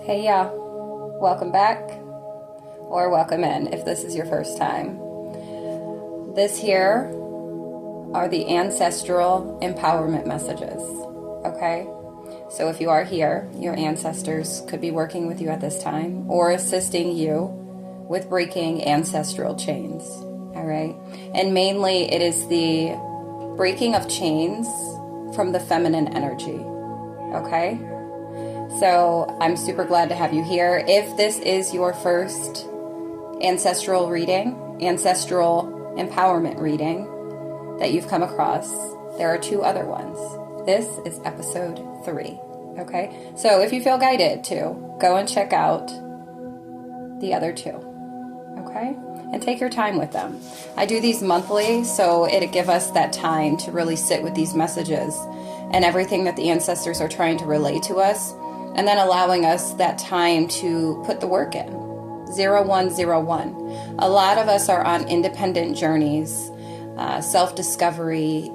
Hey y'all, welcome back, or welcome in if this is your first time. This here are the Ancestral empowerment messages, okay? So if you are here, your ancestors could be working with you at this time or assisting you with breaking ancestral chains, all right? And mainly it is the breaking of chains from the feminine energy, okay? So I'm super glad to have you here. If this is your first ancestral reading, ancestral empowerment reading that you've come across, there are two other ones. This is episode 3, okay? So if you feel guided to, go and check out the other two, okay? And take your time with them. I do these monthly, so it'll give us that time to really sit with these messages and everything that the ancestors are trying to relay to us, and then allowing us that time to put the work in. 0101. A lot of us are on independent journeys, self-discovery,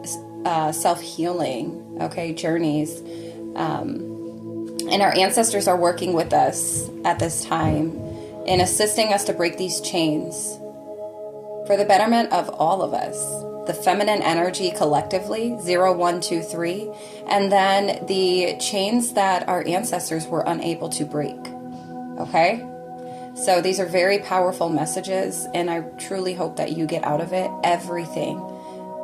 self-healing, okay, journeys. And our ancestors are working with us at this time in assisting us to break these chains for the betterment of all of us. The feminine energy collectively, 0123, and then the chains that our ancestors were unable to break. Okay? So these are very powerful messages, and I truly hope that you get out of it everything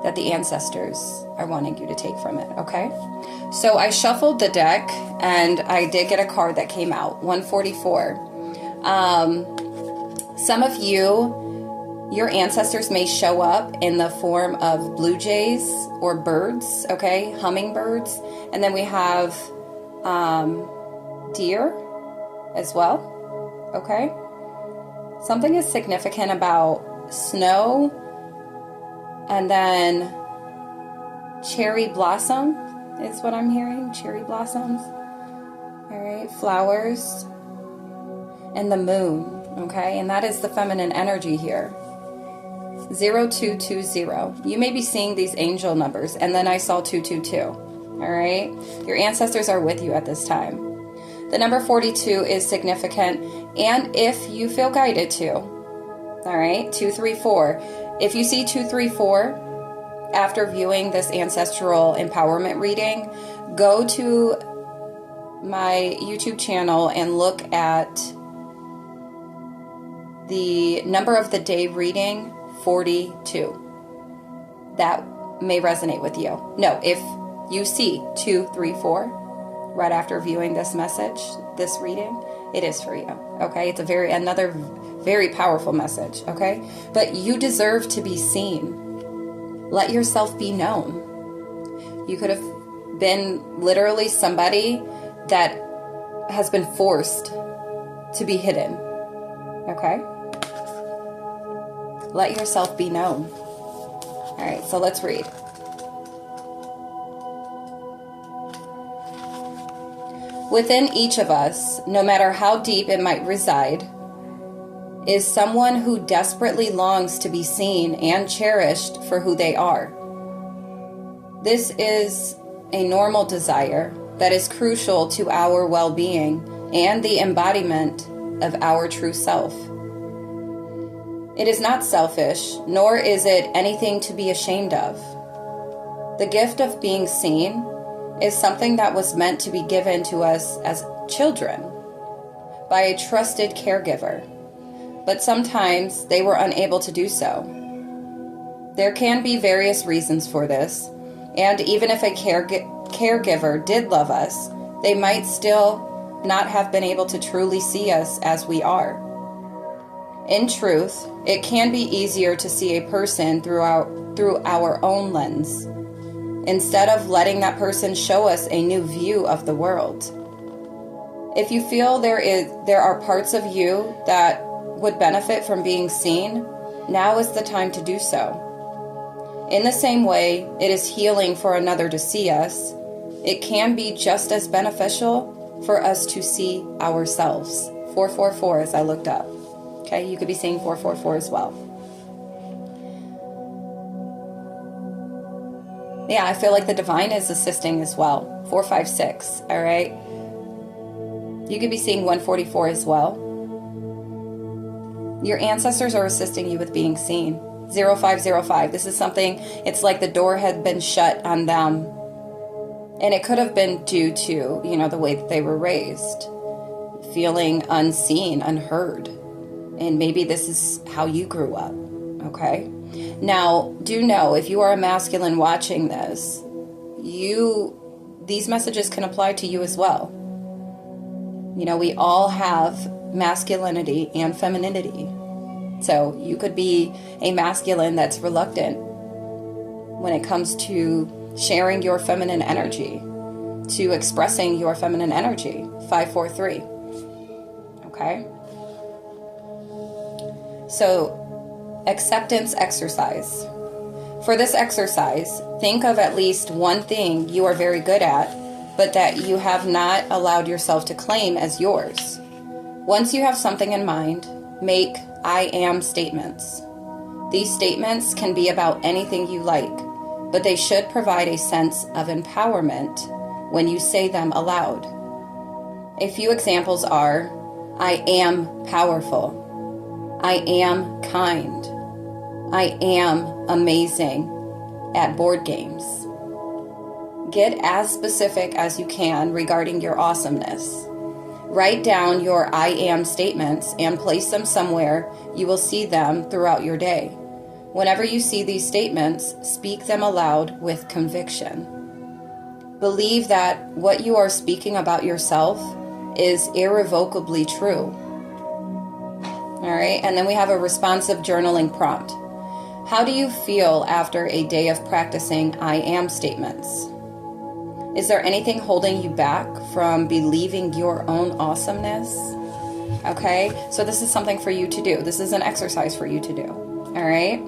that the ancestors are wanting you to take from it. Okay? So I shuffled the deck, and I did get a card that came out, 144. Some of you, your ancestors may show up in the form of blue jays or birds, okay, hummingbirds. And then we have deer as well, okay. Something is significant about snow and then cherry blossom is what I'm hearing, cherry blossoms. All right, flowers and the moon, okay, and that is the feminine energy here. 0220. You may be seeing these angel numbers, and then I saw 222. All right, your ancestors are with you at this time. The number 42 is significant, and if you feel guided to, all right, 234. If you see 234 after viewing this ancestral empowerment reading, go to my YouTube channel and look at the number of the day reading, 42. That may resonate with you. No, if you see 234 right after viewing this message, this reading, it is for you. Okay, it's another very powerful message. Okay, but you deserve to be seen. Let yourself be known. You could have been literally somebody that has been forced to be hidden. Okay. Let yourself be known. All right, so let's read. Within each of us, no matter how deep it might reside, is someone who desperately longs to be seen and cherished for who they are. This is a normal desire that is crucial to our well-being and the embodiment of our true self. It is not selfish, nor is it anything to be ashamed of. The gift of being seen is something that was meant to be given to us as children by a trusted caregiver, but sometimes they were unable to do so. There can be various reasons for this, and even if a caregiver did love us, they might still not have been able to truly see us as we are. In truth, it can be easier to see a person through our own lens, instead of letting that person show us a new view of the world. If you feel there are parts of you that would benefit from being seen, now is the time to do so. In the same way it is healing for another to see us, it can be just as beneficial for us to see ourselves. 444 as I looked up. Okay, you could be seeing 444 as well. Yeah, I feel like the divine is assisting as well. 456, all right? You could be seeing 144 as well. Your ancestors are assisting you with being seen. 0505. This is something, it's like the door had been shut on them. And it could have been due to, the way that they were raised. Feeling unseen, unheard. And maybe this is how you grew up. Okay? Now, do know, if you are a masculine watching this, these messages can apply to you as well. We all have masculinity and femininity. So you could be a masculine that's reluctant when it comes to sharing your feminine energy, to expressing your feminine energy. 543. Okay? So, acceptance exercise. For this exercise, think of at least one thing you are very good at, but that you have not allowed yourself to claim as yours. Once you have something in mind, make I am statements. These statements can be about anything you like, but they should provide a sense of empowerment when you say them aloud. A few examples are, I am powerful. I am kind. I am amazing at board games. Get as specific as you can regarding your awesomeness. Write down your I am statements and place them somewhere you will see them throughout your day. Whenever you see these statements, speak them aloud with conviction. Believe that what you are speaking about yourself is irrevocably true. All right, and then we have a responsive journaling prompt. How do you feel after a day of practicing I am statements? Is there anything holding you back from believing your own awesomeness? Okay, so this is something for you to do. This is an exercise for you to do. All right,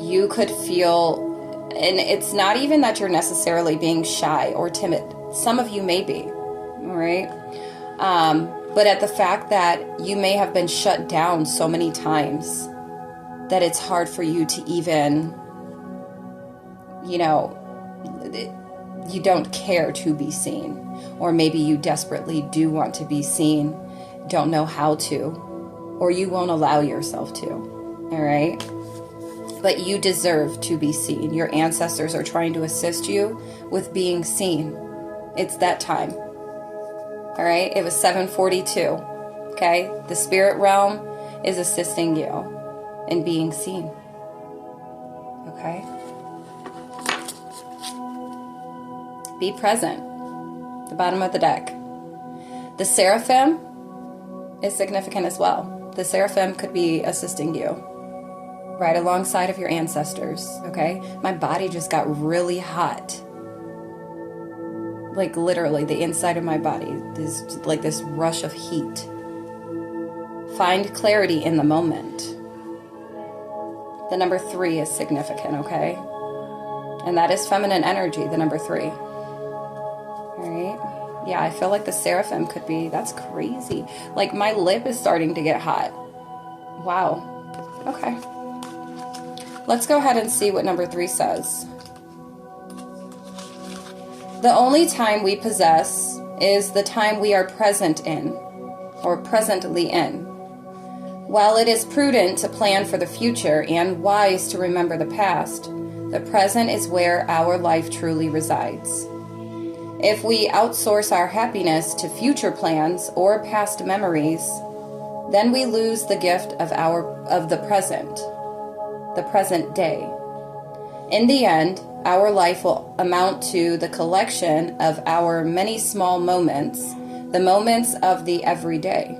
you could feel, and it's not even that you're necessarily being shy or timid. Some of you may be, all right? But at the fact that you may have been shut down so many times that it's hard for you to even, you don't care to be seen, or maybe you desperately do want to be seen, don't know how to, or you won't allow yourself to, all right? But you deserve to be seen. Your ancestors are trying to assist you with being seen. It's that time, all right? It was 7:42, okay? The spirit realm is assisting you in being seen, okay? Be present. The bottom of the deck. The seraphim is significant as well. The seraphim could be assisting you right alongside of your ancestors, okay? My body just got really hot. Like literally the inside of my body. There's like this rush of heat. Find clarity in the moment. The number 3 is significant, okay? And that is feminine energy, the number 3. Yeah, I feel like the seraphim could be, that's crazy. Like my lip is starting to get hot. Wow. Okay. Let's go ahead and see what number 3 says. The only time we possess is the time we are present in, or presently in. While it is prudent to plan for the future and wise to remember the past, the present is where our life truly resides. If we outsource our happiness to future plans or past memories, then we lose the gift of the present day. In the end, our life will amount to the collection of our many small moments, the moments of the everyday.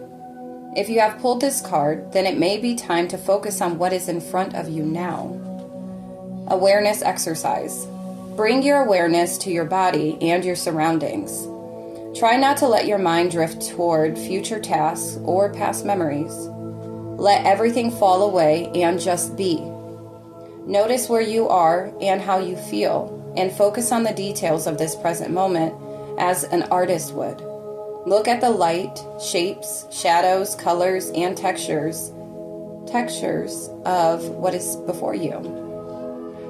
If you have pulled this card, then it may be time to focus on what is in front of you now. Awareness exercise. Bring your awareness to your body and your surroundings. Try not to let your mind drift toward future tasks or past memories. Let everything fall away and just be. Notice where you are and how you feel, and focus on the details of this present moment as an artist would. Look at the light, shapes, shadows, colors, and textures of what is before you.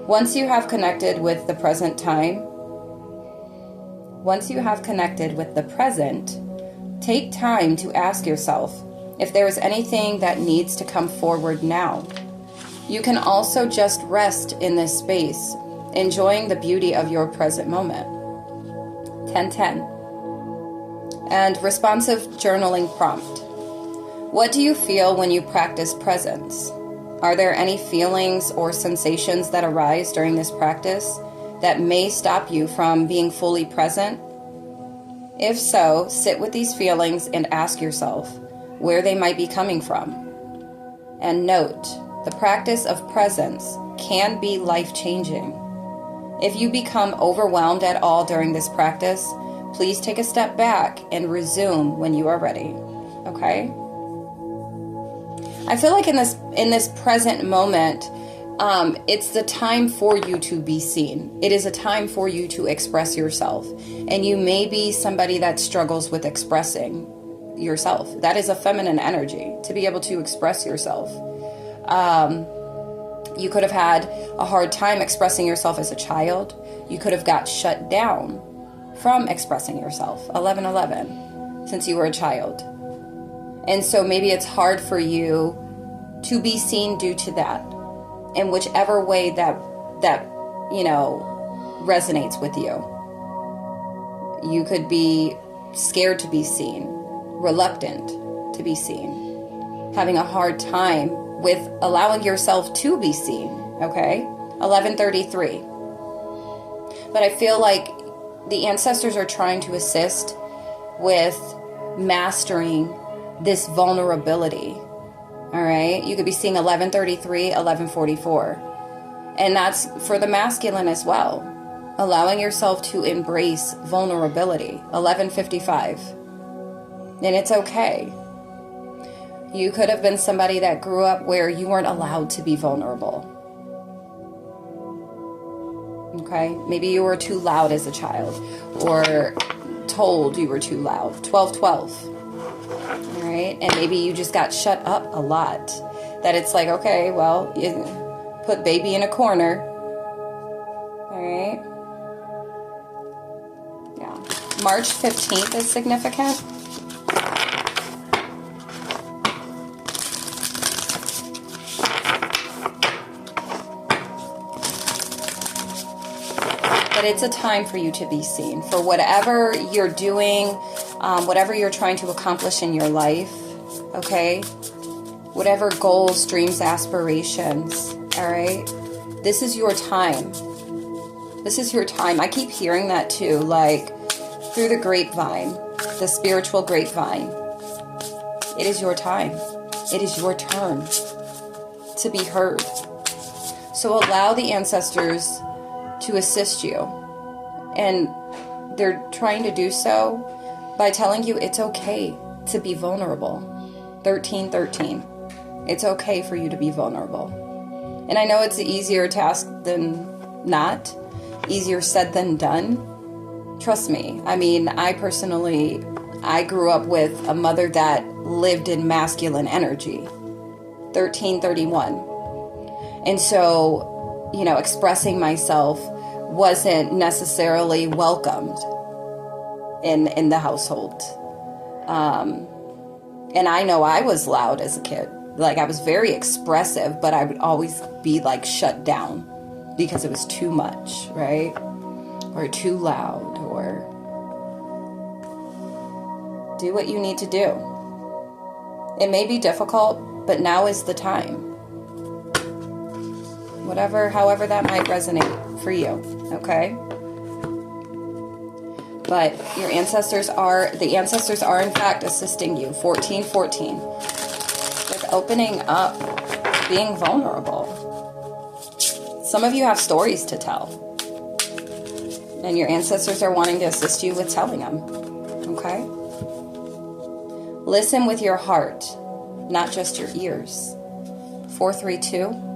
Once you have connected with the present, Take time to ask yourself if there is anything that needs to come forward now. You can also just rest in this space, enjoying the beauty of your present moment. 10:10. And responsive journaling prompt. What do you feel when you practice presence? Are there any feelings or sensations that arise during this practice that may stop you from being fully present? If so, sit with these feelings and ask yourself where they might be coming from. And note, the practice of presence can be life-changing. If you become overwhelmed at all during this practice, please take a step back and resume when you are ready. Okay? I feel like in this present moment, it's the time for you to be seen. It is a time for you to express yourself. And you may be somebody that struggles with expressing yourself. That is a feminine energy, to be able to express yourself. You could have had a hard time expressing yourself as a child. You could have got shut down from expressing yourself, 1111, since you were a child. And so maybe it's hard for you to be seen due to that, in whichever way that resonates with you. You could be scared to be seen, reluctant to be seen, having a hard time with allowing yourself to be seen, okay? 1133. But I feel like the ancestors are trying to assist with mastering this vulnerability, all right? You could be seeing 1133, 1144. And that's for the masculine as well. Allowing yourself to embrace vulnerability, 1155. And it's okay. You could have been somebody that grew up where you weren't allowed to be vulnerable. Okay? Maybe you were too loud as a child, or told you were too loud. 1212. All right? And maybe you just got shut up a lot. That it's like, okay, well, you put baby in a corner. All right? Yeah. March 15th is significant. But it's a time for you to be seen for whatever you're doing, whatever you're trying to accomplish in your life, okay? Whatever goals, dreams, aspirations, all right? This is your time. This is your time. I keep hearing that too, like through the grapevine, the spiritual grapevine. It is your time. It is your turn to be heard. So allow the ancestors to assist you, and they're trying to do so by telling you it's okay to be vulnerable. 1313. It's okay for you to be vulnerable. And I know it's an easier task than not, easier said than done. Trust me. I mean, I grew up with a mother that lived in masculine energy. 1331. And so, expressing myself wasn't necessarily welcomed in the household. And I know I was loud as a kid. Like, I was very expressive, but I would always be like shut down because it was too much, right? Or too loud, or do what you need to do. It may be difficult, but now is the time. However that might resonate for you, okay? But the ancestors are in fact assisting you, 1414, with opening up, being vulnerable. Some of you have stories to tell, and your ancestors are wanting to assist you with telling them, okay? Listen with your heart, not just your ears. 432.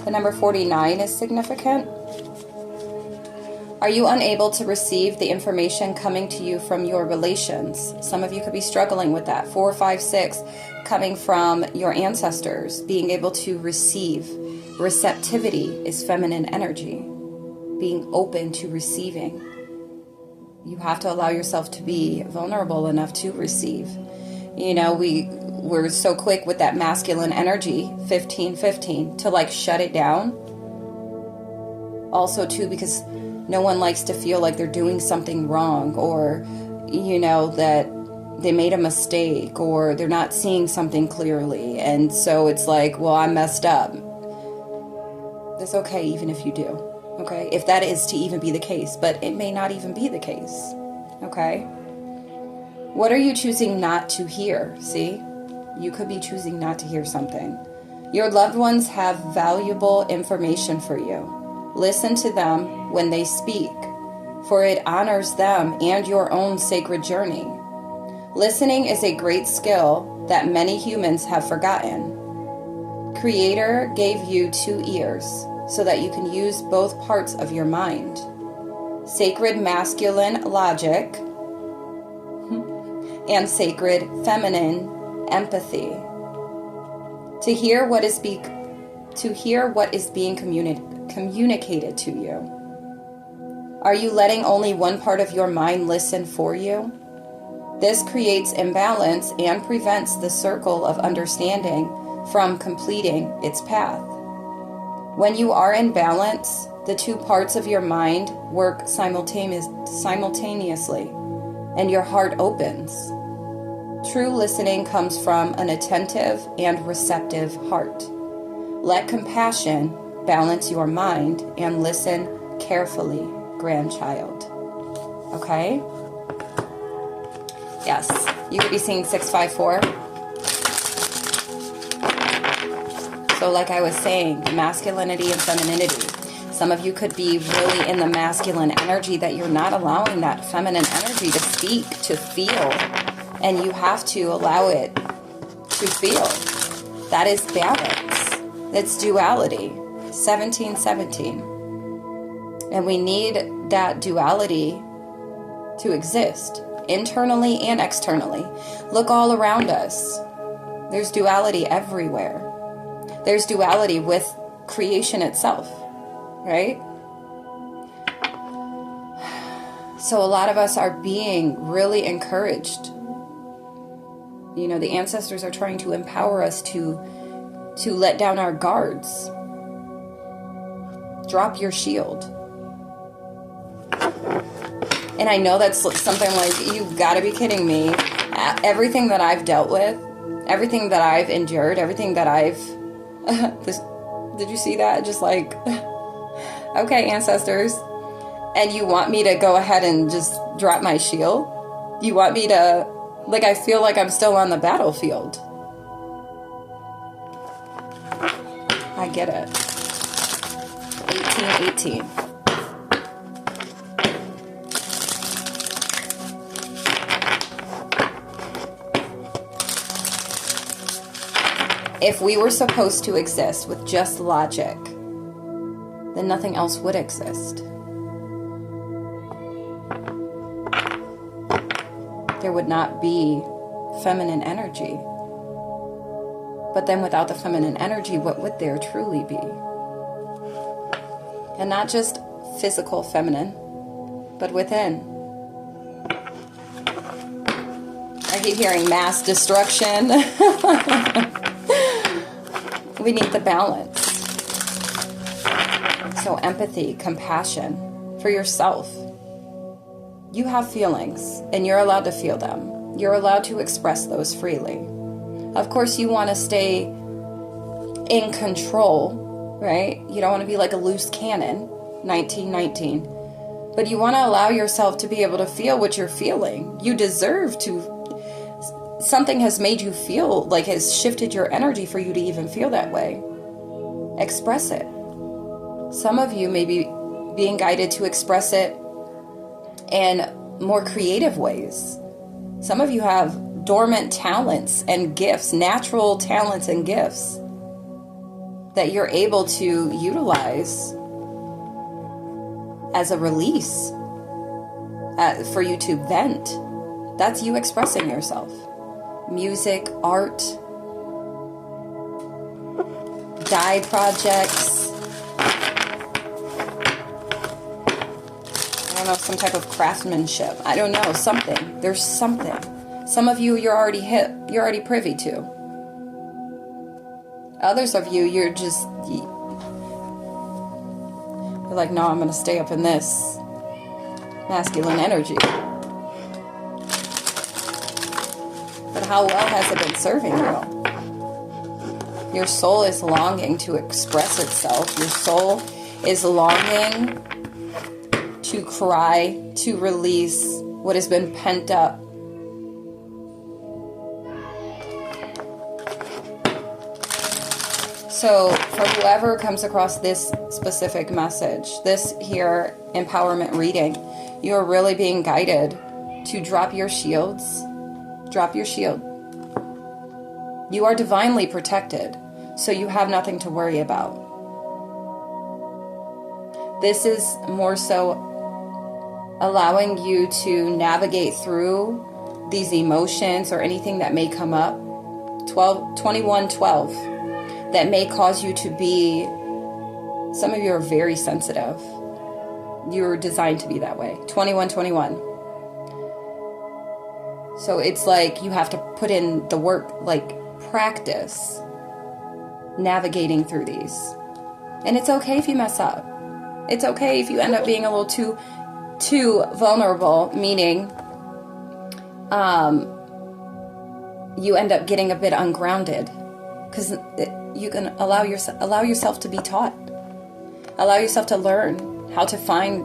The number 49 is significant. Are you unable to receive the information coming to you from your relations? Some of you could be struggling with that. 456. coming from your ancestors, being able to receive. Receptivity is feminine energy, being open to receiving. You have to allow yourself to be vulnerable enough to receive. You know, we're so quick with that masculine energy, 15-15, to like shut it down. Also too, because no one likes to feel like they're doing something wrong, or, you know, that they made a mistake, or they're not seeing something clearly. And so it's like, well, I messed up. That's okay, even if you do. Okay? If that is to even be the case, but it may not even be the case. Okay? What are you choosing not to hear? See? You could be choosing not to hear something. Your loved ones have valuable information for you. Listen to them when they speak, for it honors them and your own sacred journey. Listening is a great skill that many humans have forgotten. Creator gave you 2 ears so that you can use both parts of your mind. Sacred masculine logic and sacred feminine empathy. To hear what is being communicated to you. Are you letting only one part of your mind listen for you? This creates imbalance and prevents the circle of understanding from completing its path. When you are in balance, the 2 parts of your mind work simultaneously, and your heart opens. True listening comes from an attentive and receptive heart. Let compassion balance your mind and listen carefully, grandchild. Okay? Yes, you could be seeing 654. So like I was saying, masculinity and femininity. Some of you could be really in the masculine energy that you're not allowing that feminine energy to speak, to feel. And you have to allow it to feel. That is balance. It's duality. 17-17. And we need that duality to exist, internally and externally. Look all around us. There's duality everywhere. There's duality with creation itself, right? So a lot of us are being really encouraged. You know, the ancestors are trying to empower us to let down our guards. Drop your shield. And I know that's something like, you've got to be kidding me. Everything that I've dealt with, everything that I've endured, everything that I've... did you see that? Just like, okay, ancestors. And you want me to go ahead and just drop my shield? You want me to... Like, I feel like I'm still on the battlefield. I get it. 18-18. If we were supposed to exist with just logic, then nothing else would exist. There would not be feminine energy. But then without the feminine energy, what would there truly be? And not just physical feminine, but within. I keep hearing mass destruction. We need the balance. So empathy, compassion for yourself. You have feelings, and you're allowed to feel them. You're allowed to express those freely. Of course, you want to stay in control, right? You don't want to be like a loose cannon, 1919. But you want to allow yourself to be able to feel what you're feeling. You deserve to. Something has made you feel, like has shifted your energy for you to even feel that way. Express it. Some of you may be being guided to express it in more creative ways. Some of you have dormant talents and gifts, natural talents and gifts that you're able to utilize as a release for you to vent. That's you expressing yourself. Music, art, dye projects. I don't know, some type of craftsmanship. I don't know, something. There's something. Some of you, you're already privy to. Others of you, you're like, no, I'm going to stay up in this masculine energy. But how well has it been serving you? Your soul is longing to express itself. Your soul is longing to cry, to release what has been pent up. So for whoever comes across this specific message, this here empowerment reading, you're really being guided to drop your shields. Drop your shield. You are divinely protected, so you have nothing to worry about. This is more so allowing you to navigate through these emotions or anything that may come up. 2112. That may cause you to be, some of you are very sensitive. You're designed to be that way. 2121. So it's like you have to put in the work, like practice navigating through these. And it's okay if you mess up. It's okay if you end up being a little too vulnerable, meaning you end up getting a bit ungrounded. Because you can allow yourself to be taught. Allow yourself to learn how to find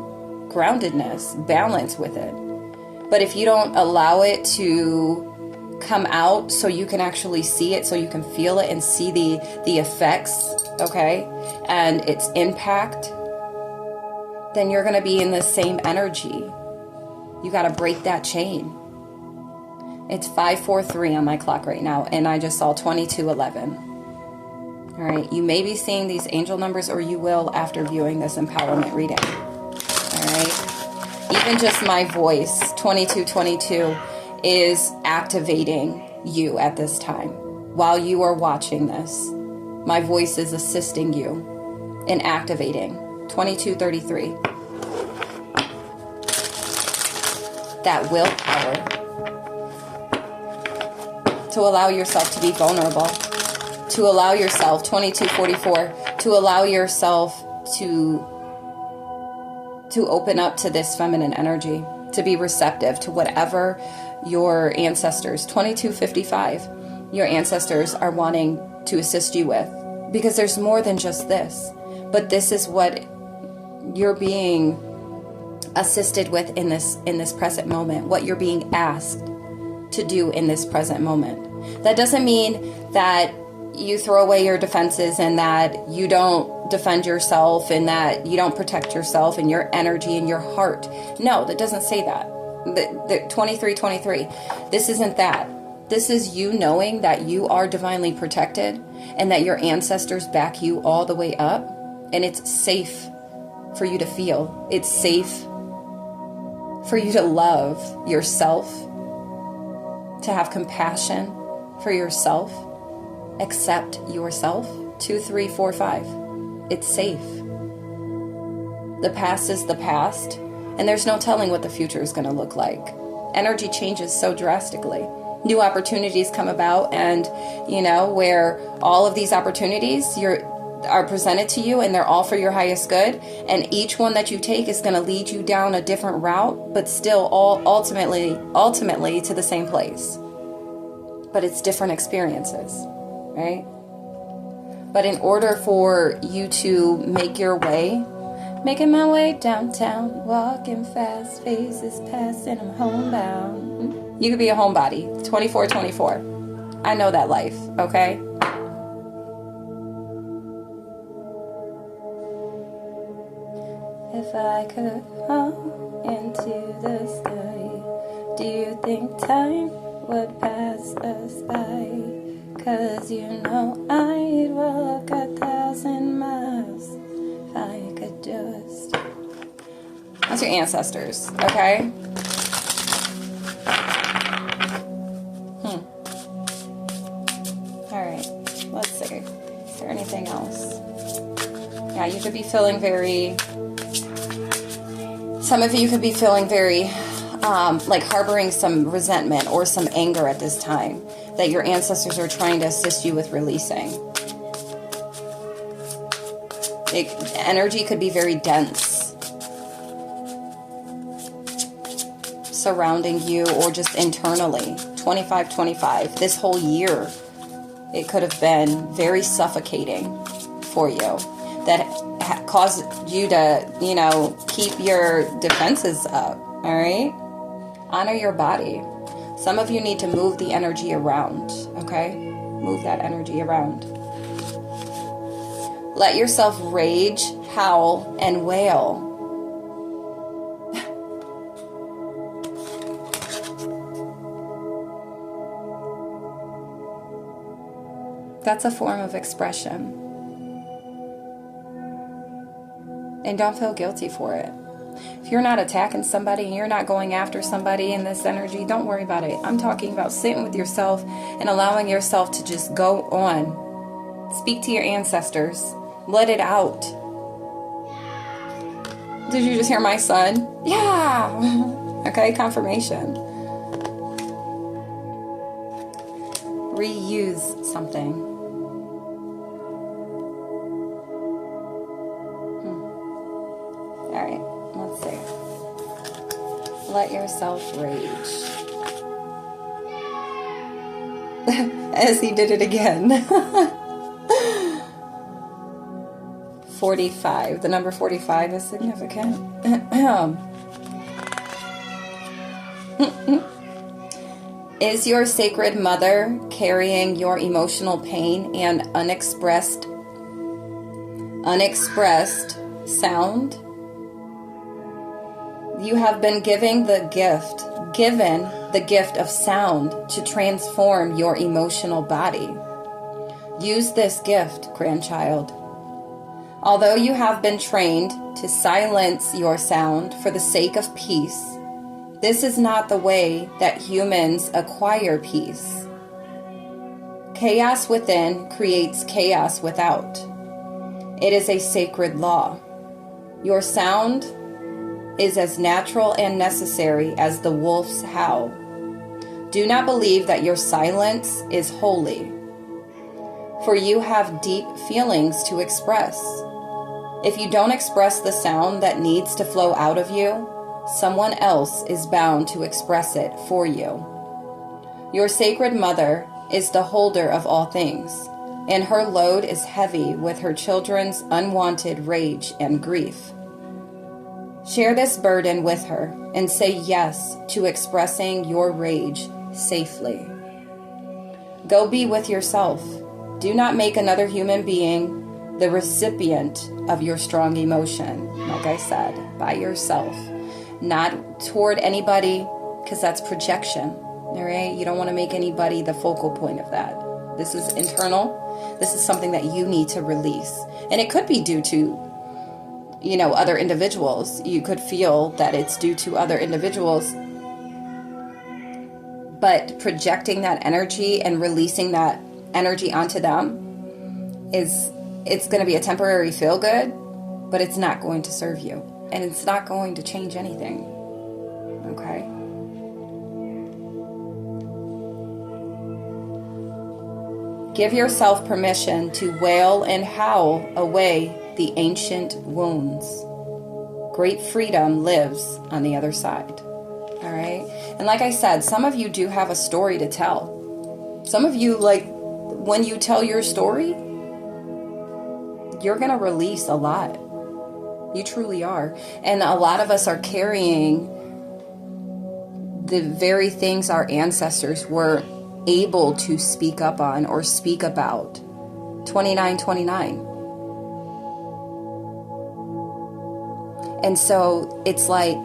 groundedness, balance with it. But if you don't allow it to come out so you can actually see it, so you can feel it and see the effects, okay, and its impact, then you're going to be in the same energy. You got to break that chain. It's 5:43 on my clock right now, and I just saw 2211. All right, you may be seeing these angel numbers, or you will after viewing this empowerment reading. All right, even just my voice, 2222, is activating you at this time. While you are watching this, my voice is assisting you in activating 2233. That willpower to allow yourself to be vulnerable, to allow yourself, 2244, to allow yourself to open up to this feminine energy, to be receptive to whatever your ancestors, 2255, your ancestors are wanting to assist you with. Because there's more than just this. But this is what you're being assisted with in this present moment, what you're being asked to do in this present moment. That doesn't mean that you throw away your defenses and that you don't defend yourself and that you don't protect yourself and your energy and your heart. No, that doesn't say that. The 2323, this isn't that. This is you knowing that you are divinely protected and that your ancestors back you all the way up, and it's safe for you to feel. It's safe for you to love yourself, to have compassion for yourself, accept yourself. 2345. It's safe. The past is the past, and there's no telling what the future is going to look like. Energy changes so drastically. New opportunities come about, and where all of these opportunities are presented to you, and they're all for your highest good, and each one that you take is going to lead you down a different route, but still all ultimately to the same place. But it's different experiences, right? But in order for you to make your way, making my way downtown, walking fast, faces passing, I'm homebound. You could be a homebody. 2424. I know that life, okay? If I could fall into the sky, do you think time would pass us by? 'Cause I'd walk 1,000 miles if I could just... That's your ancestors, okay? Alright, let's see. there anything else? Yeah, you could be feeling very... Some of you could be feeling very, like harboring some resentment or some anger at this time that your ancestors are trying to assist you with releasing. Energy could be very dense surrounding you or just internally. 25-25, this whole year, it could have been very suffocating for you. That caused you to, keep your defenses up, all right? Honor your body. Some of you need to move the energy around, okay? Move that energy around. Let yourself rage, howl, and wail. That's a form of expression. And don't feel guilty for it. If you're not attacking somebody and you're not going after somebody in this energy, don't worry about it. I'm talking about sitting with yourself and allowing yourself to just go on. Speak to your ancestors. Let it out. Did you just hear my son? Yeah. Okay, confirmation. Reuse something. Alright, let's see. Let yourself rage. As he did it again. 45. The number 45 is significant. Is your sacred mother carrying your emotional pain and unexpressed sound? You have been given the gift of sound to transform your emotional body. Use this gift, grandchild. Although you have been trained to silence your sound for the sake of peace, this is not the way that humans acquire peace. Chaos within creates chaos without. It is a sacred law. Your sound is as natural and necessary as the wolf's howl. Do not believe that your silence is holy, for you have deep feelings to express. If you don't express the sound that needs to flow out of you, someone else is bound to express it for you. Your sacred mother is the holder of all things, and her load is heavy with her children's unwanted rage and grief. Share this burden with her and say yes to expressing your rage safely. Go be with yourself. Do not make another human being the recipient of your strong emotion. Like I said, by yourself. Not toward anybody, because that's projection. All right? You don't want to make anybody the focal point of that. This is internal. This is something that you need to release. And it could be due to, other individuals. You could feel that it's due to other individuals. But projecting that energy and releasing that energy onto them it's going to be a temporary feel good, but it's not going to serve you. And it's not going to change anything. Okay? Give yourself permission to wail and howl away the ancient wounds. Great freedom lives on the other side. All right? And like I said, some of you do have a story to tell. Some of you, when you tell your story, you're going to release a lot. You truly are. And a lot of us are carrying the very things our ancestors were able to speak up on or speak about. 2929. And so it's like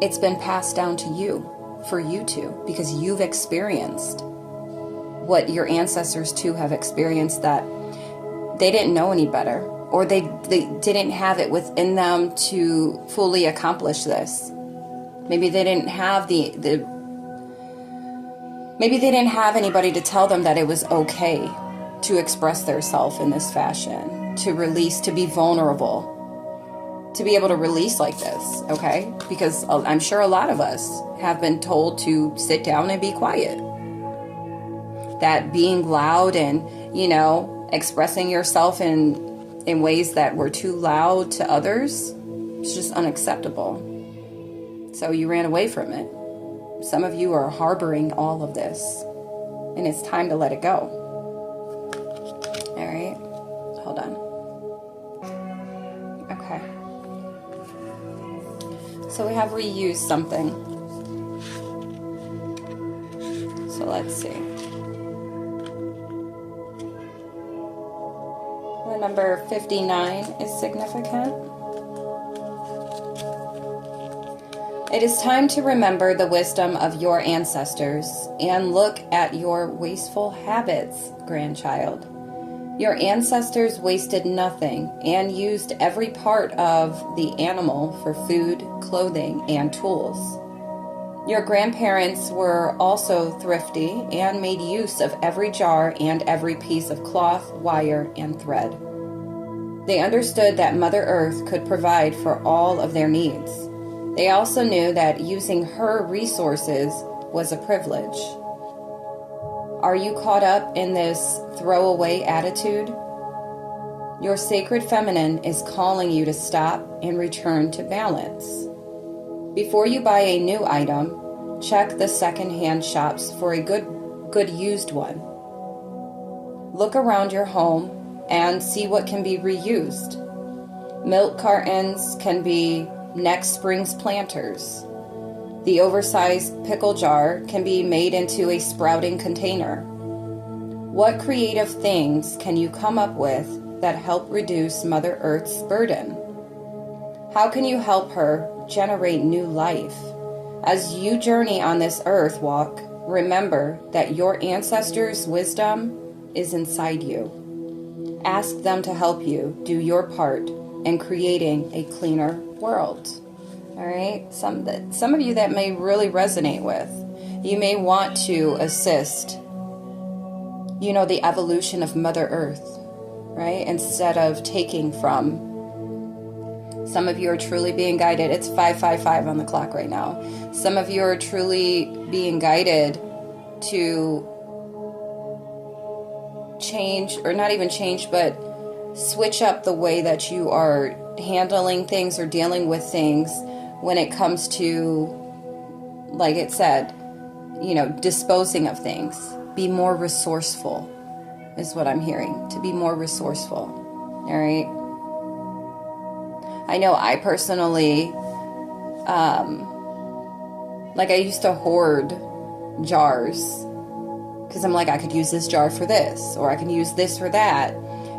it's been passed down to you for you to, because you've experienced what your ancestors too have experienced, that they didn't know any better, or they didn't have it within them to fully accomplish this. Maybe they didn't have maybe they didn't have anybody to tell them that it was okay to express themselves in this fashion, to release, to be vulnerable, to be able to release like this, okay? Because I'm sure a lot of us have been told to sit down and be quiet. That being loud and, expressing yourself in ways that were too loud to others, it's just unacceptable. So you ran away from it. Some of you are harboring all of this, and it's time to let it go. All right, hold on. Okay. So we have reused something. So let's see. The number 59 is significant. It is time to remember the wisdom of your ancestors and look at your wasteful habits, grandchild. Your ancestors wasted nothing and used every part of the animal for food, clothing, and tools. Your grandparents were also thrifty and made use of every jar and every piece of cloth, wire, and thread. They understood that Mother Earth could provide for all of their needs. They also knew that using her resources was a privilege. Are you caught up in this throwaway attitude? Your sacred feminine is calling you to stop and return to balance. Before you buy a new item, check the second-hand shops for a good used one. Look around your home and see what can be reused. Milk cartons can be next spring's planters. The oversized pickle jar can be made into a sprouting container. What creative things can you come up with that help reduce Mother Earth's burden? How can you help her generate new life? As you journey on this earth walk, remember that your ancestors' wisdom is inside you. Ask them to help you do your part in creating a cleaner world. All right? Some of you that may really resonate with. You may want to assist, the evolution of Mother Earth, right? Instead of taking from. Some of you are truly being guided. It's 5:55 on the clock right now. Some of you are truly being guided to change, or not even change, but switch up the way that you are handling things or dealing with things when it comes to, like it said, disposing of things. Be more resourceful is what I'm hearing. To be more resourceful. All right. I know I personally, I used to hoard jars because I'm like, I could use this jar for this, or I can use this for that.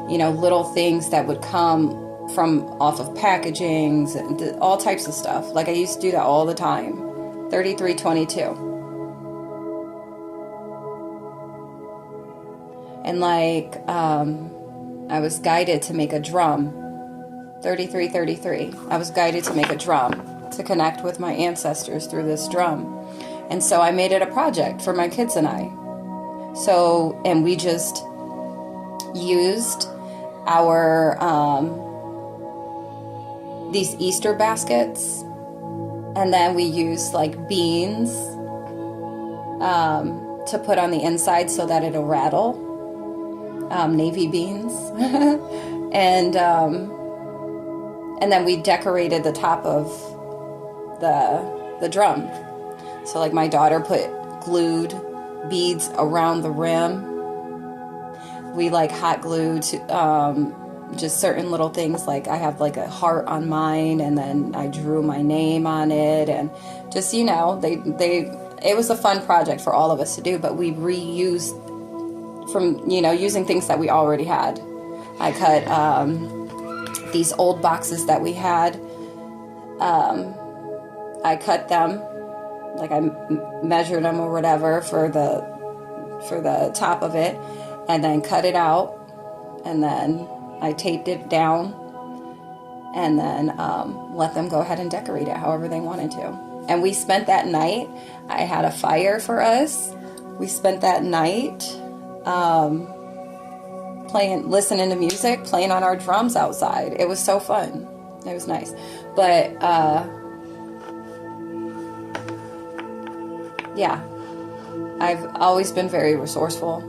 Little things that would come from off of packagings and all types of stuff. I used to do that all the time. 3322. And I was guided to make a drum. 3333. I was guided to make a drum to connect with my ancestors through this drum. And so I made it a project for my kids and I. So, and we just used our, these Easter baskets, and then we used beans, to put on the inside so that it'll rattle, navy beans, and then we decorated the top of the drum. So my daughter put glued beads around the rim. We hot glued just certain little things. I have a heart on mine, and then I drew my name on it, and just it was a fun project for all of us to do. But we reused from using things that we already had. I cut these old boxes that we had. I cut them. I measured them or whatever for the top of it, and then cut it out, and then I taped it down, and then let them go ahead and decorate it however they wanted to. And we spent that night. I had a fire for us. We spent that night listening to music, playing on our drums outside. It was so fun. It was nice. But, yeah, I've always been very resourceful.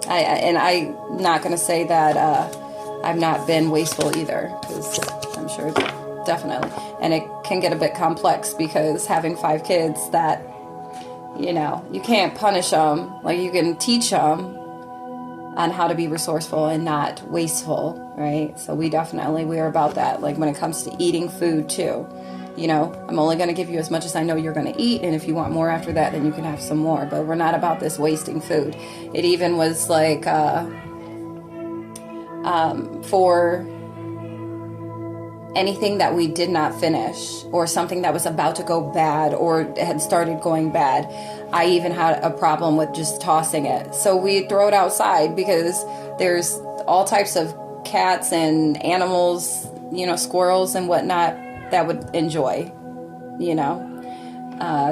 I'm not going to say that I've not been wasteful either, because I'm sure definitely. And it can get a bit complex because having 5 kids that, you know, you can't punish them. Like, you can teach them on how to be resourceful and not wasteful, right? So we're about that. Like, when it comes to eating food too, you know, I'm only going to give you as much as I know you're going to eat, and if you want more after that, then you can have some more. But we're not about this wasting food. It even was like for anything that we did not finish, or something that was about to go bad or had started going bad, I even had a problem with just tossing it. So we throw it outside, because there's all types of cats and animals, you know, squirrels and whatnot, that would enjoy, you know.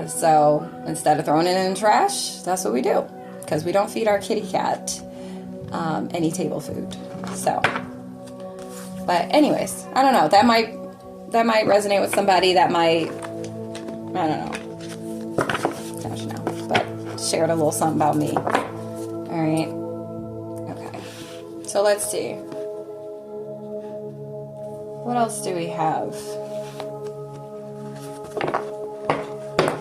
So instead of throwing it in the trash, that's what we do, because we don't feed our kitty cat any table food. So, but anyways, I don't know. That might resonate with somebody. That might, I don't know. Gosh, no. But shared a little something about me. All right. Okay. So let's see. What else do we have?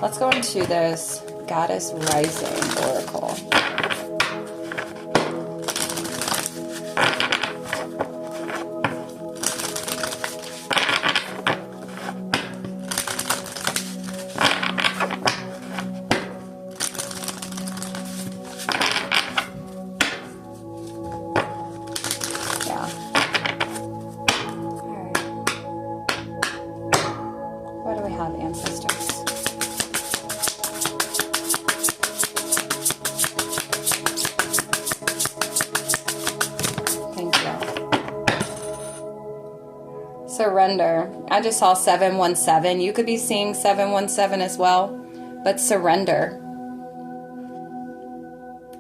Let's go into this Goddess Rising Oracle. Surrender. I just saw 717. You could be seeing 717 as well, but surrender.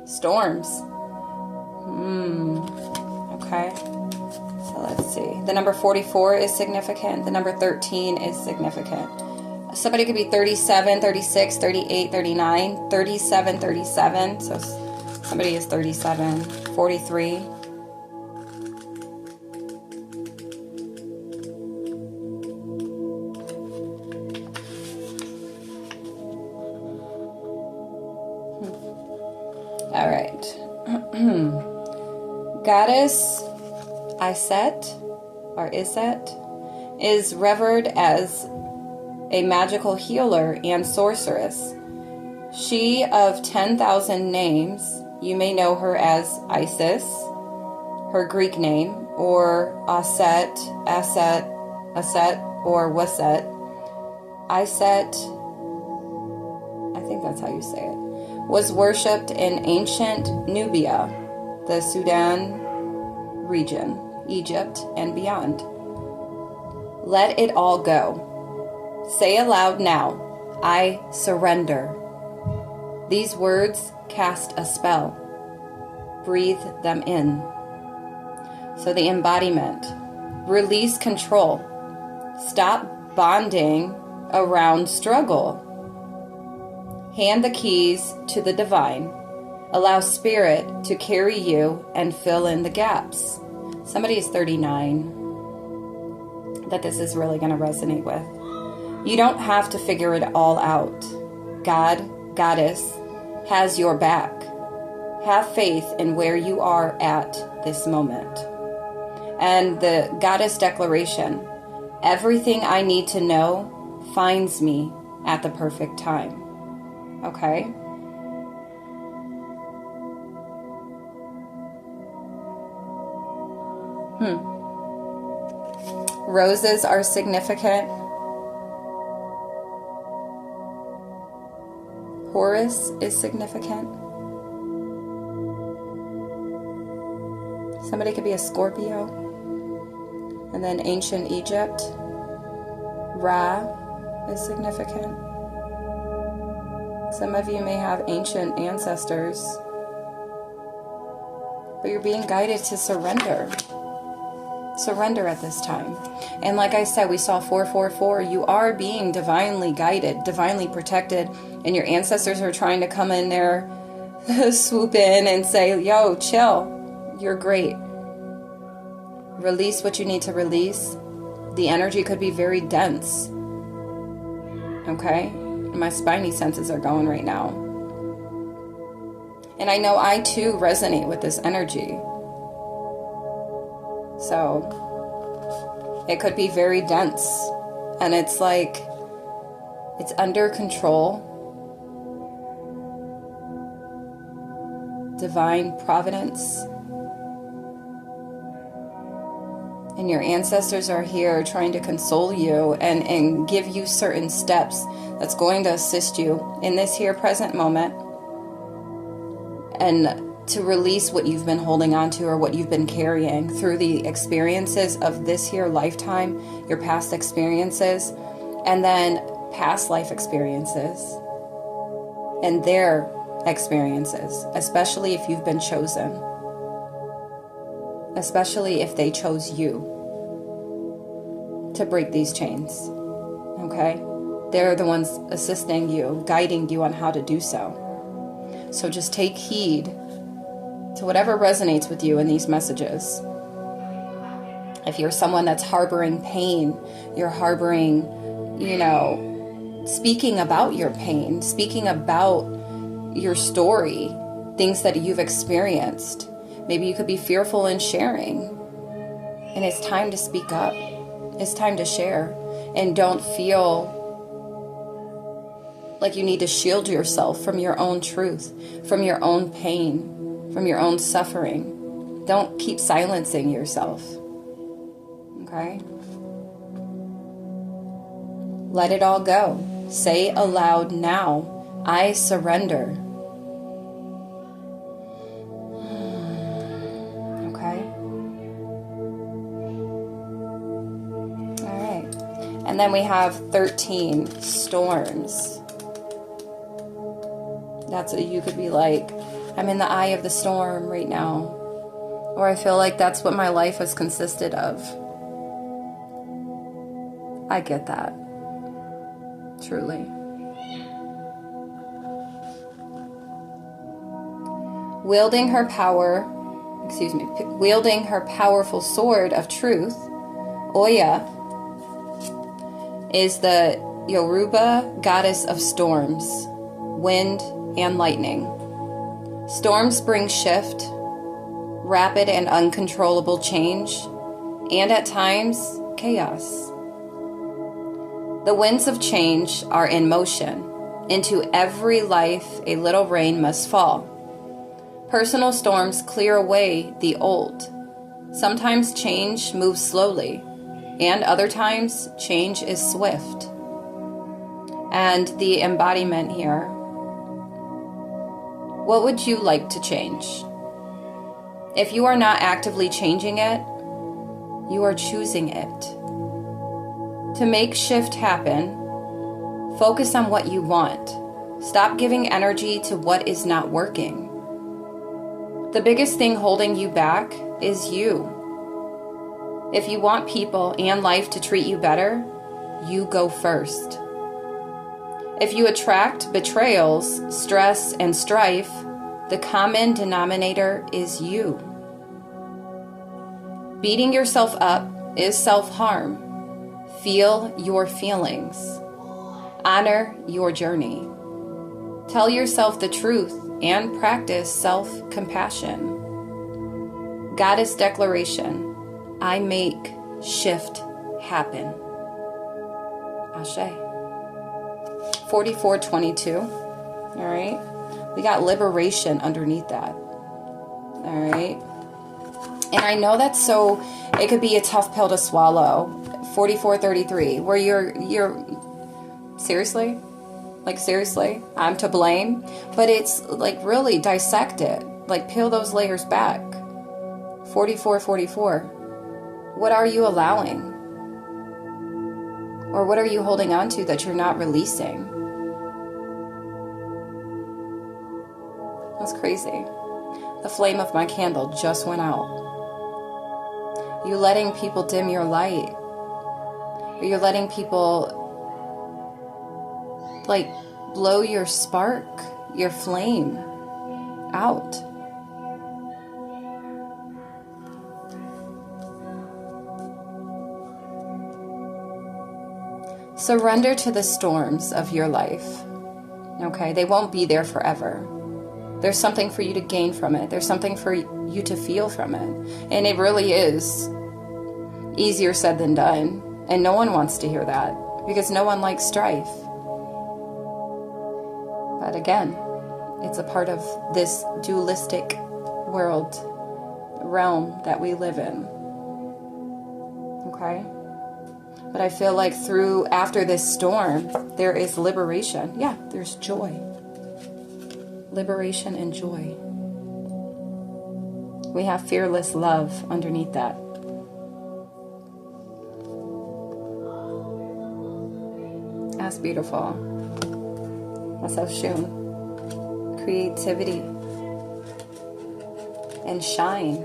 Storms. Okay. So let's see. The number 44 is significant. The number 13 is significant. Somebody could be 37, 36, 38, 39, 37, 37. So somebody is 37, 43. All right. Goddess Iset, or Iset, is revered as a magical healer and sorceress. She of 10,000 names, you may know her as Isis, her Greek name, or Aset, or Waset. Iset, I think that's how you say it, was worshipped in ancient Nubia, the Sudan region, Egypt, and beyond. Let it all go. Say aloud now, I surrender. These words cast a spell. Breathe them in. So the embodiment. Release control. Stop bonding around struggle. Hand the keys to the divine. Allow spirit to carry you and fill in the gaps. Somebody is 39 that this is really going to resonate with. You don't have to figure it all out. God, Goddess, has your back. Have faith in where you are at this moment. And the Goddess Declaration, everything I need to know finds me at the perfect time. Okay? Roses are significant. Horus is significant. Somebody could be a Scorpio. And then ancient Egypt. Ra is significant. Some of you may have ancient ancestors. But you're being guided to surrender. Surrender at this time. And like I said, we saw 444. You are being divinely guided, divinely protected, and your ancestors are trying to come in there, swoop in and say, yo, chill. You're great. Release what you need to release. The energy could be very dense. Okay? My spidey senses are going right now. And I know I too resonate with this energy. So it could be very dense. And it's like, it's under control. Divine providence. And your ancestors are here trying to console you and give you certain steps that's going to assist you in this here present moment. And to release what you've been holding on to or what you've been carrying through the experiences of this here lifetime, your past experiences, and then past life experiences and their experiences, especially if you've been chosen, especially if they chose you to break these chains. Okay? They're the ones assisting you, guiding you on how to do so. So just take heed to whatever resonates with you in these messages. If you're someone that's harboring pain, you're harboring, speaking about your pain, speaking about your story, things that you've experienced. Maybe you could be fearful in sharing. And it's time to speak up. It's time to share. And don't feel like you need to shield yourself from your own truth, from your own pain, from your own suffering. Don't keep silencing yourself. Okay? Let it all go. Say aloud now, I surrender. Okay? All right. And then we have 13 storms. That's what you could be like, I'm in the eye of the storm right now. Or I feel like that's what my life has consisted of. I get that. Truly. Wielding her powerful sword of truth, Oya is the Yoruba goddess of storms, wind, and lightning. Storms bring shift, rapid and uncontrollable change, and at times, chaos. The winds of change are in motion. Into every life a little rain must fall. Personal storms clear away the old. Sometimes change moves slowly, and other times change is swift. And the embodiment here, what would you like to change? If you are not actively changing it, you are choosing it. To make shift happen, focus on what you want. Stop giving energy to what is not working. The biggest thing holding you back is you. If you want people and life to treat you better, you go first. If you attract betrayals, stress, and strife, the common denominator is you. Beating yourself up is self-harm. Feel your feelings. Honor your journey. Tell yourself the truth and practice self-compassion. Goddess declaration, I make shift happen. Ashe. 4422. All right. We got liberation underneath that. All right. And I know that's it could be a tough pill to swallow. 4433, where you're seriously? Like seriously? I'm to blame? But it's like really dissect it. Like peel those layers back. 4444. What are you allowing? Or what are you holding on to that you're not releasing? That's crazy. The flame of my candle just went out. You letting people dim your light. Or you're letting people like blow your spark, your flame out. Surrender to the storms of your life. Okay, they won't be there forever. There's something for you to gain from it. There's something for you to feel from it. And it really is easier said than done. And no one wants to hear that because no one likes strife. But again, it's a part of this dualistic world, realm that we live in. Okay? But I feel like after this storm, there is liberation. Yeah, there's joy. Liberation and joy. We have fearless love underneath that. That's beautiful. That's so shown. Creativity and shine.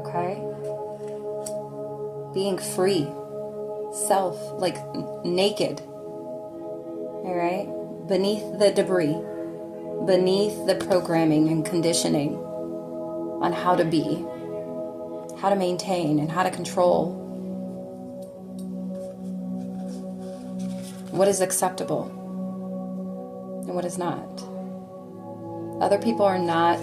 Okay? Being free. Self, like naked. Alright? Beneath the debris. Beneath the programming and conditioning on how to be, how to maintain, and how to control. What is acceptable and what is not. Other people are not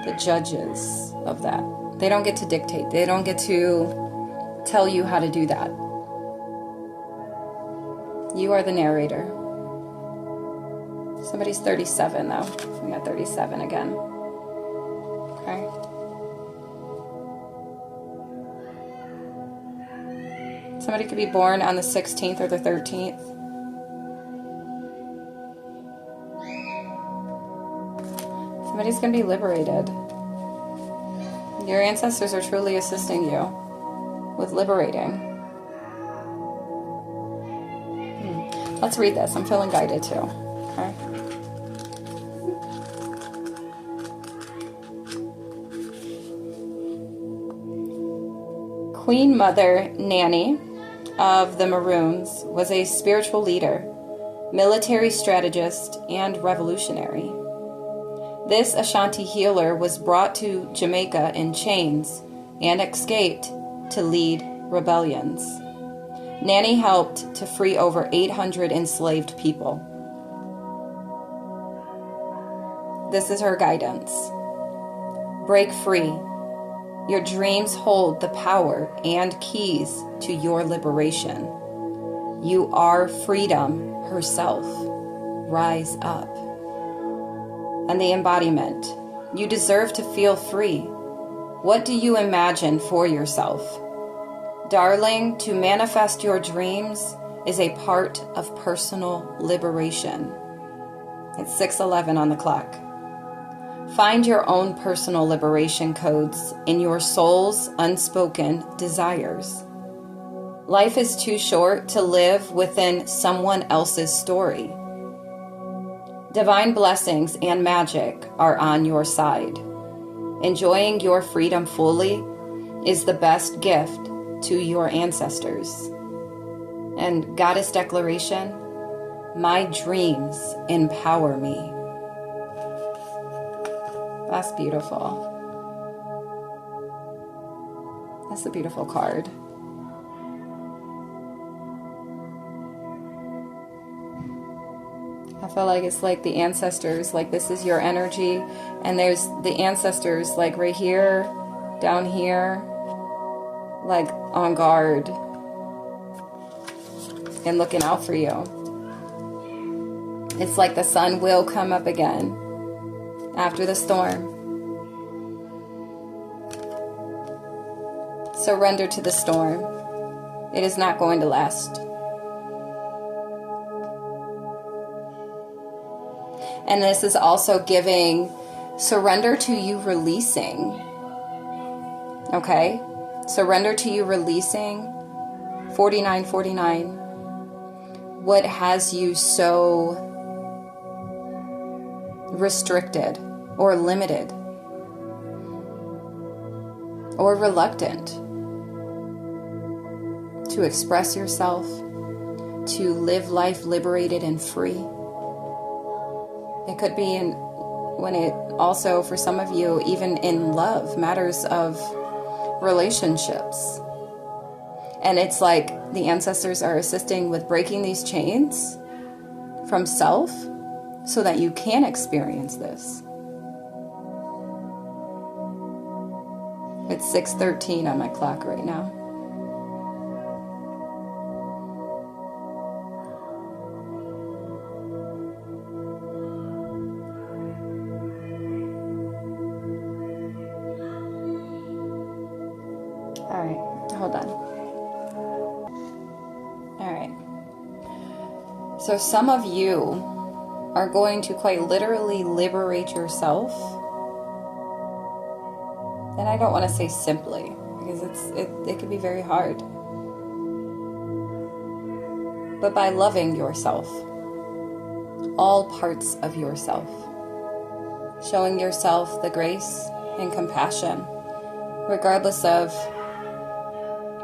the judges of that. They don't get to dictate. They don't get to tell you how to do that. You are the narrator. Somebody's 37 though. We got 37 again. Okay. Somebody could be born on the 16th or the 13th. Somebody's going to be liberated. Your ancestors are truly assisting you with liberating. Let's read this. I'm feeling guided too. Okay. Queen Mother Nanny of the Maroons was a spiritual leader, military strategist, and revolutionary. This Ashanti healer was brought to Jamaica in chains and escaped to lead rebellions. Nanny helped to free over 800 enslaved people. This is her guidance. Break free. Your dreams hold the power and keys to your liberation. You are freedom herself. Rise up. And the embodiment. You deserve to feel free. What do you imagine for yourself? Darling, to manifest your dreams is a part of personal liberation. It's 6:11 on the clock. Find your own personal liberation codes in your soul's unspoken desires. Life is too short to live within someone else's story. Divine blessings and magic are on your side. Enjoying your freedom fully is the best gift to your ancestors. And Goddess Declaration, my dreams empower me. That's beautiful. That's a beautiful card. I feel like it's like the ancestors, like this is your energy, and there's the ancestors like right here, down here, like on guard and looking out for you. It's like the sun will come up again after the storm. Surrender to the storm. It is not going to last. And this is also giving surrender to you releasing. Okay? Surrender to you releasing 4949. What has you so restricted or limited or reluctant to express yourself, to live life liberated and free. It could be when it also, for some of you, even in love, matters of relationships. And it's like the ancestors are assisting with breaking these chains from self so that you can experience this. It's 6:13 on my clock right now. All right, hold on. All right. So some of you are going to quite literally liberate yourself. And I don't want to say simply, because it can be very hard. But by loving yourself, all parts of yourself, showing yourself the grace and compassion, regardless of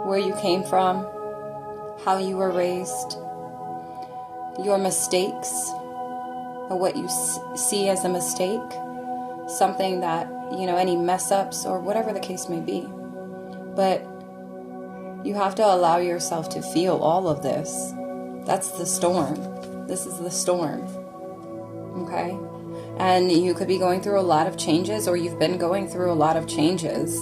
where you came from, how you were raised, your mistakes, or what you see as a mistake, something that, any mess ups or whatever the case may be. But you have to allow yourself to feel all of this. That's the storm. This is the storm. Okay? And you could be going through a lot of changes, or you've been going through a lot of changes.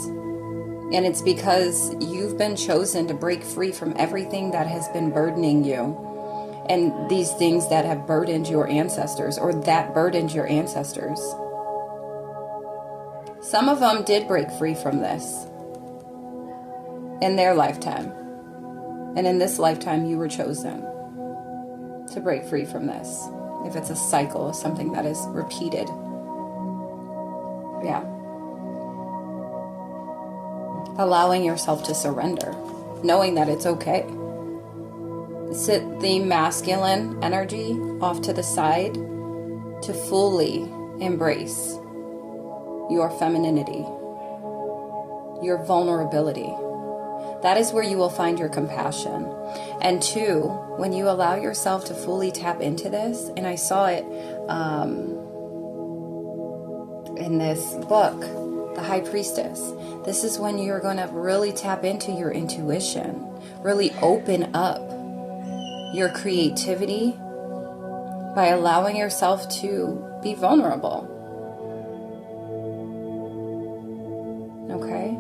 And it's because you've been chosen to break free from everything that has been burdening you. And these things that have burdened your ancestors, or that burdened your ancestors. Some of them did break free from this in their lifetime. And in this lifetime, you were chosen to break free from this. If it's a cycle, something that is repeated. Yeah. Allowing yourself to surrender, knowing that it's okay. Sit the masculine energy off to the side to fully embrace your femininity, your vulnerability. That is where you will find your compassion. And two, when you allow yourself to fully tap into this, and I saw it in this book, The High Priestess, this is when you're going to really tap into your intuition, really open up your creativity by allowing yourself to be vulnerable. Okay?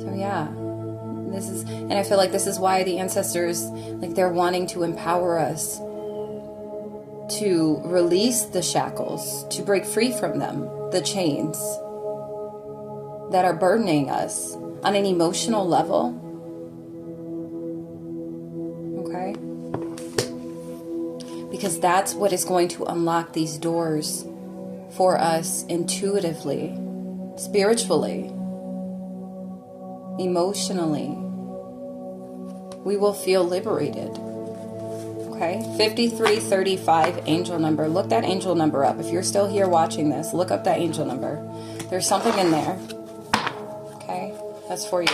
So yeah, and I feel like this is why the ancestors, they're wanting to empower us to release the shackles, to break free from them, the chains that are burdening us on an emotional level. Okay? Because that's what is going to unlock these doors for us intuitively, spiritually, emotionally. We will feel liberated. Okay? 5335 angel number. Look that angel number up. If you're still here watching this, look up that angel number. There's something in there. Okay? That's for you.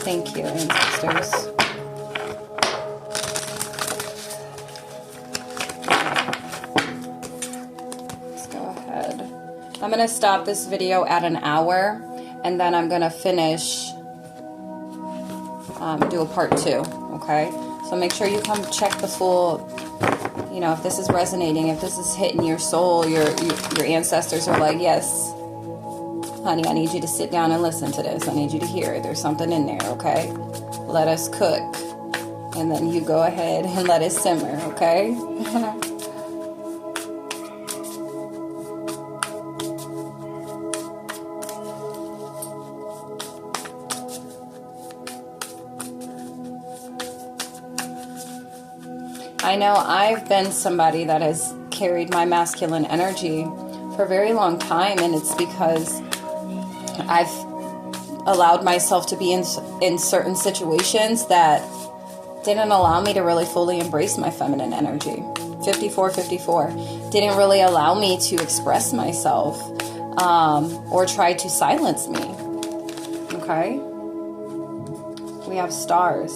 Thank you, ancestors. Let's go ahead. I'm going to stop this video at an hour, and then I'm going to finish, do a part 2, okay? So make sure you come check the full, if this is resonating, if this is hitting your soul, your ancestors are like, yes, honey, I need you to sit down and listen to this. I need you to hear it. There's something in there, okay? Let us cook. And then you go ahead and let it simmer, okay? I know I've been somebody that has carried my masculine energy for a very long time, and it's because I've allowed myself to be in certain situations that didn't allow me to really fully embrace my feminine energy. 54. Didn't really allow me to express myself or try to silence me. Okay? We have stars.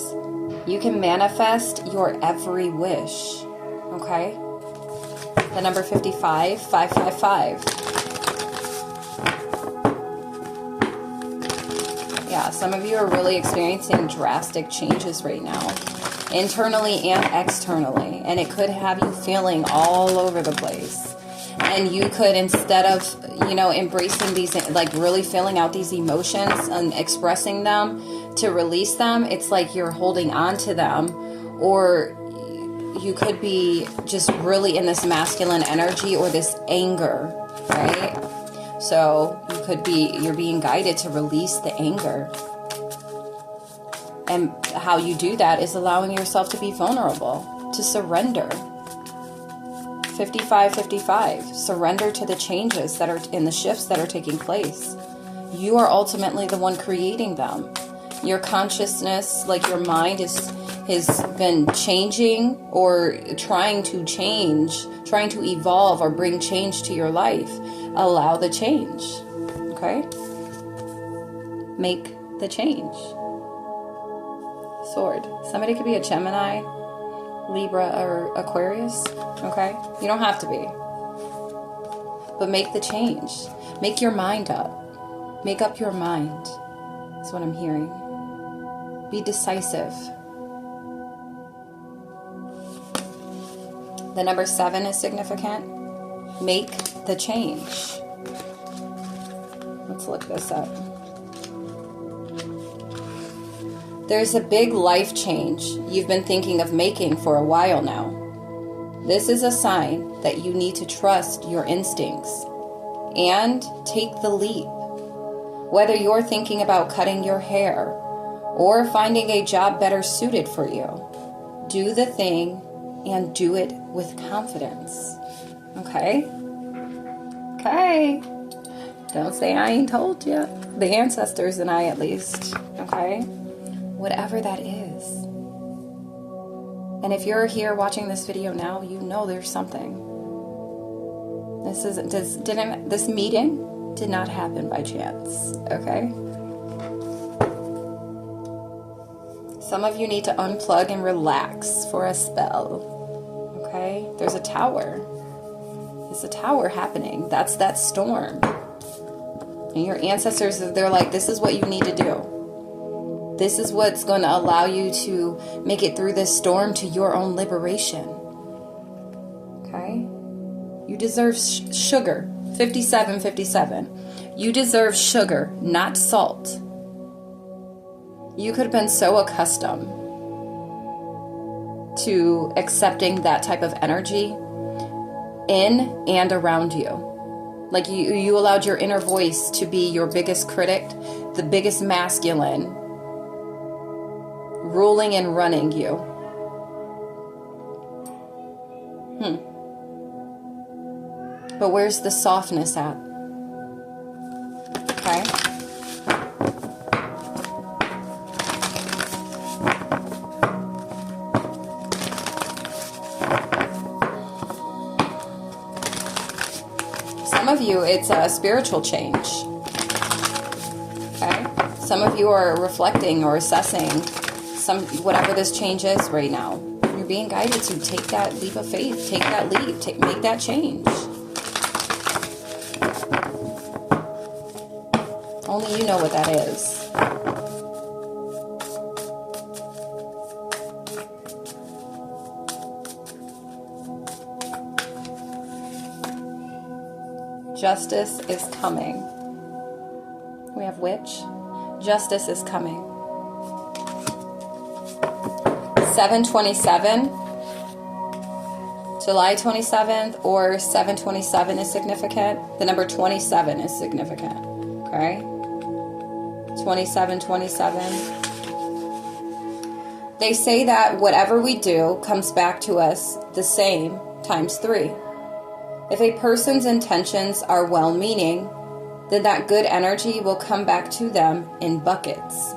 You can manifest your every wish. Okay? The number 55, 555. Yeah, some of you are really experiencing drastic changes right now, internally and externally, and it could have you feeling all over the place. And you could, instead of, embracing these, like really feeling out these emotions and expressing them to release them, it's like you're holding on to them, or you could be just really in this masculine energy or this anger, right? So you're being guided to release the anger. And how you do that is allowing yourself to be vulnerable, to surrender. 55, surrender to the changes that are in the shifts that are taking place. You are ultimately the one creating them. Your consciousness, like your mind, has been changing or trying to change, trying to evolve or bring change to your life. Allow the change. Okay? Make the change. Sword. Somebody could be a Gemini, Libra, or Aquarius. Okay? You don't have to be. But make the change. Make your mind up. Make up your mind. That's what I'm hearing. Be decisive. The number 7 is significant. Make the change. Let's look this up. There's a big life change you've been thinking of making for a while now. This is a sign that you need to trust your instincts and take the leap. Whether you're thinking about cutting your hair or finding a job better suited for you, do the thing and do it with confidence. Okay? Okay. Don't say I ain't told you. The ancestors and I, at least. Okay? Whatever that is. And if you're here watching this video now, you know there's something. This meeting did not happen by chance. Okay? Some of you need to unplug and relax for a spell. Okay? There's a tower. There's a tower happening. That's that storm. And your ancestors, they're like, this is what you need to do. This is what's going to allow you to make it through this storm to your own liberation. Okay? You deserve sugar. 57. You deserve sugar, not salt. You could have been so accustomed to accepting that type of energy in and around you. Like you allowed your inner voice to be your biggest critic, the biggest masculine, ruling and running you. But where's the softness at? Okay? Some of you, it's a spiritual change. Okay? Some of you are reflecting or assessing whatever this change is right now. You're being guided to take that leap of faith, take that leap, make that change. Only you know what that is. Justice is coming. We have witch. Justice is coming. 7/27, July 27th, or 7/27 is significant. The number 27 is significant. Okay? 27. They say that whatever we do comes back to us the same times 3. If a person's intentions are well-meaning, then that good energy will come back to them in buckets.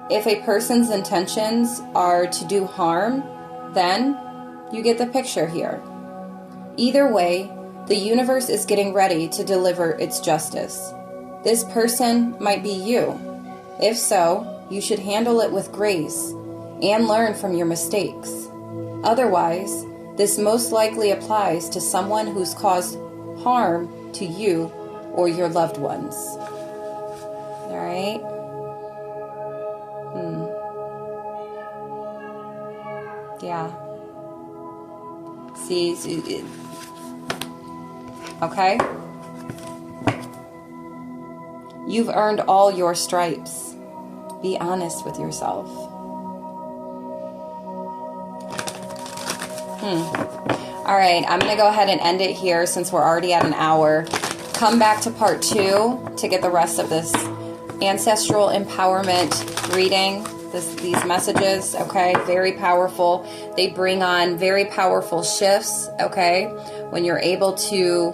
If a person's intentions are to do harm, then You get the picture here. Either way, the universe is getting ready to deliver its justice. This person might be you. If so, you should handle it with grace and learn from your mistakes. Otherwise, this most likely applies to someone who's caused harm to you or your loved ones. All right? Yeah. See, okay? You've earned all your stripes. Be honest with yourself. All right, I'm going to go ahead and end it here since we're already at an hour. Come back to part 2 to get the rest of this ancestral empowerment reading. These messages, okay? Very powerful. They bring on very powerful shifts, okay? When you're able to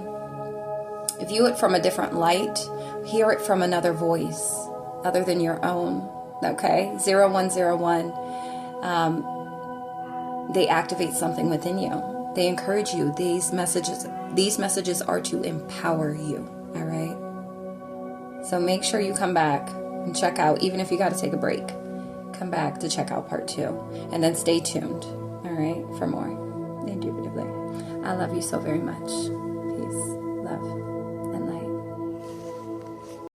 view it from a different light, hear it from another voice other than your own, okay? 0101. They activate something within you. They encourage you. These messages are to empower you, all right? So make sure you come back and check out, even if you got to take a break. Come back to check out part 2, and then stay tuned, all right, for more. Indubitably. I love you so very much. Peace. Love.